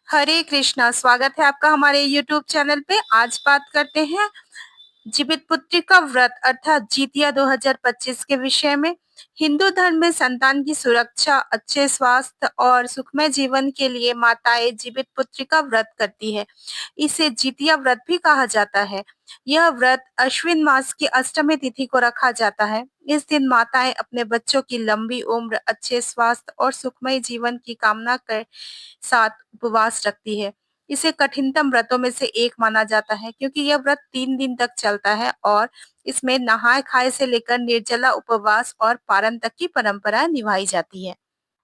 हरे कृष्णा, स्वागत है आपका हमारे यूट्यूब चैनल पे। आज बात करते हैं जीवितपुत्री का व्रत अर्थात जितिया 2025 के विषय में। हिंदू धर्म में संतान की सुरक्षा, अच्छे स्वास्थ्य और सुखमय जीवन के लिए माताएं जीवितपुत्री का व्रत करती है। इसे जितिया व्रत भी कहा जाता है। यह व्रत अश्विन मास की अष्टमी तिथि को रखा जाता है। इस दिन माताएं अपने बच्चों की लंबी उम्र, अच्छे स्वास्थ्य और सुखमय जीवन की कामना कर साथ उपवास रखती है। इसे कठिनतम व्रतों में से एक माना जाता है क्योंकि यह व्रत 3 दिन तक चलता है और इसमें नहाय खाए से लेकर निर्जला उपवास और पारण तक की परंपरा निभाई जाती है।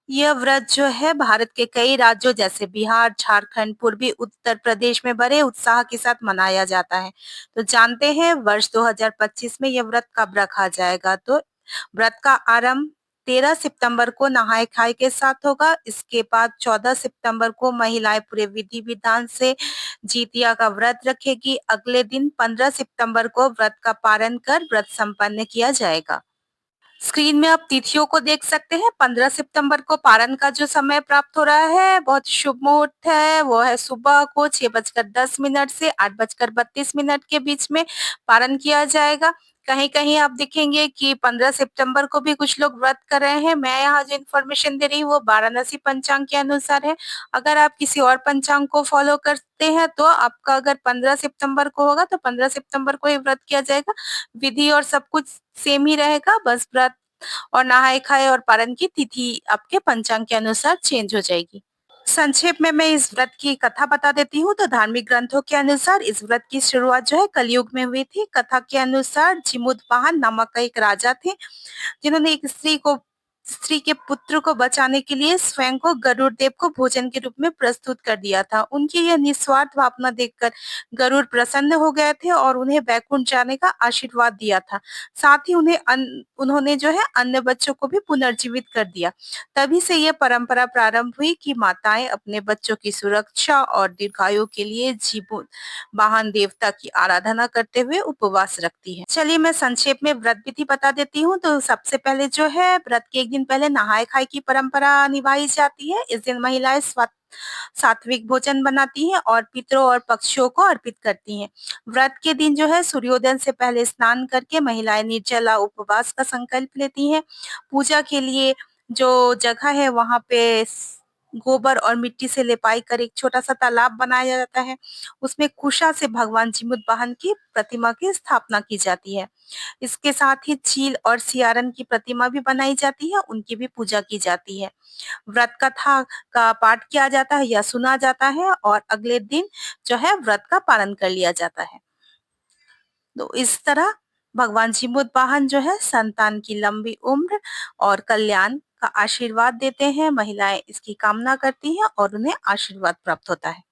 यह व्रत जो है भारत के कई राज्यों जैसे बिहार, झारखंड, पूर्वी उत्तर प्रदेश में बड़े उत्साह के साथ मनाया जाता है। तो जानते हैं वर्ष 2025 में यह व्रत कब रखा जाएगा? तो व्रत का आरंभ 13 सितंबर को नहाय खाए के साथ होगा। इसके बाद 14 सितंबर को महिलाएं पूरे विधि विधान से जितिया का व्रत रखेगी। अगले दिन 15 सितंबर को व्रत का पारण कर व्रत संपन्न किया जाएगा। स्क्रीन में आप तिथियों को देख सकते हैं। 15 सितंबर को पारण का जो समय प्राप्त हो रहा है, बहुत शुभ मुहूर्त है, वो है सुबह को 6:10 से 8:32 के बीच में पारण किया जाएगा। कहीं-कहीं आप देखेंगे कि 15 सितंबर को भी कुछ लोग व्रत कर रहे हैं। मैं यहाँ जो इन्फॉर्मेशन दे रही हूँ वो वाराणसी पंचांग के अनुसार है। अगर आप किसी और पंचांग को फॉलो करते हैं तो आपका अगर 15 सितंबर को होगा तो 15 सितंबर को ही व्रत किया जाएगा। विधि और सब कुछ सेम ही रहेगा, बस व्रत और नहाए-खाए और पारण की तिथि आपके पंचांग के अनुसार चेंज हो जाएगी। संक्षेप में मैं इस व्रत की कथा बता देती हूँ। तो धार्मिक ग्रंथों के अनुसार इस व्रत की शुरुआत जो है कलयुग में हुई थी। कथा के अनुसार जिमुतवाहन नामक एक राजा थे, जिन्होंने एक स्त्री के पुत्र को बचाने के लिए स्वयं को गरुड़ देव को भोजन के रूप में प्रस्तुत कर दिया था। उनकी यह निस्वार्थ भावना देखकर गरुड़ प्रसन्न हो गए थे और उन्हें बैकुंठ जाने का आशीर्वाद दिया था। साथ ही उन्होंने जो है अन्य बच्चों को भी पुनर्जीवित कर दिया। तभी से यह परंपरा प्रारंभ हुई कि माताएं अपने बच्चों की सुरक्षा और दीर्घायु के लिए जीवो वाहन देवता की आराधना करते हुए उपवास रखती है। चलिए मैं संक्षेप में व्रत विधि बता देती हूँ। तो सबसे पहले जो है व्रत के एक दिन पहले नहाय खाए की परंपरा निभाई जाती है। इस दिन महिलाएं सात्विक भोजन बनाती हैं और पितरों और पक्षियों को अर्पित करती हैं। व्रत के दिन जो है सूर्योदय से पहले स्नान करके महिलाएं निर्जला उपवास का संकल्प लेती हैं। पूजा के लिए जो जगह है वहां पे गोबर और मिट्टी से लिपाई कर एक छोटा-सा तालाब बनाया जाता है। उसमें कुशा से भगवान जीमुतवाहन की प्रतिमा की स्थापना की जाती है। इसके साथ ही चील और सियारन की प्रतिमा भी बनाई जाती है, उनकी भी पूजा की जाती है। व्रत कथा का पाठ किया जाता है या सुना जाता है और अगले दिन जो है व्रत का पालन कर लिया जाता है। तो इस तरह भगवान जीमुतवाहन जो है संतान की लंबी उम्र और कल्याण का आशीर्वाद देते हैं। महिलाएं इसकी कामना करती हैं और उन्हें आशीर्वाद प्राप्त होता है।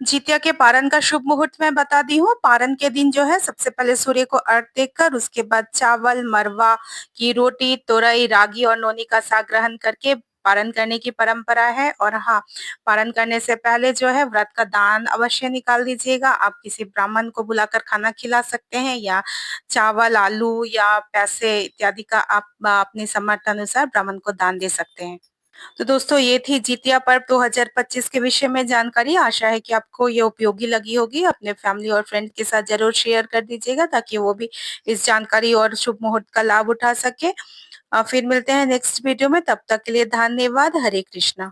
जितिया के पारण का शुभ मुहूर्त मैं बता दी हूँ। पारण के दिन जो है सबसे पहले सूर्य को अर्घ देकर उसके बाद चावल, मरवा की रोटी, तोरई, रागी और नौनी का साग ग्रहण करके पारण करने की परंपरा है। और हाँ, पारण करने से पहले जो है व्रत का दान अवश्य निकाल दीजिएगा। आप किसी ब्राह्मण को बुलाकर खाना खिला सकते हैं या चावल, आलू या पैसे इत्यादि का आप अपने सामर्थ्य अनुसार ब्राह्मण को दान दे सकते हैं। तो दोस्तों ये थी जितिया पर्व 2025 के विषय में जानकारी। आशा है कि आपको ये उपयोगी लगी होगी। अपने फैमिली और फ्रेंड के साथ ज़रूर शेयर कर दीजिएगा ताकि वो भी इस जानकारी और शुभ मुहूर्त का लाभ उठा सके। फिर मिलते हैं नेक्स्ट वीडियो में, तब तक के लिए धन्यवाद। हरे कृष्णा।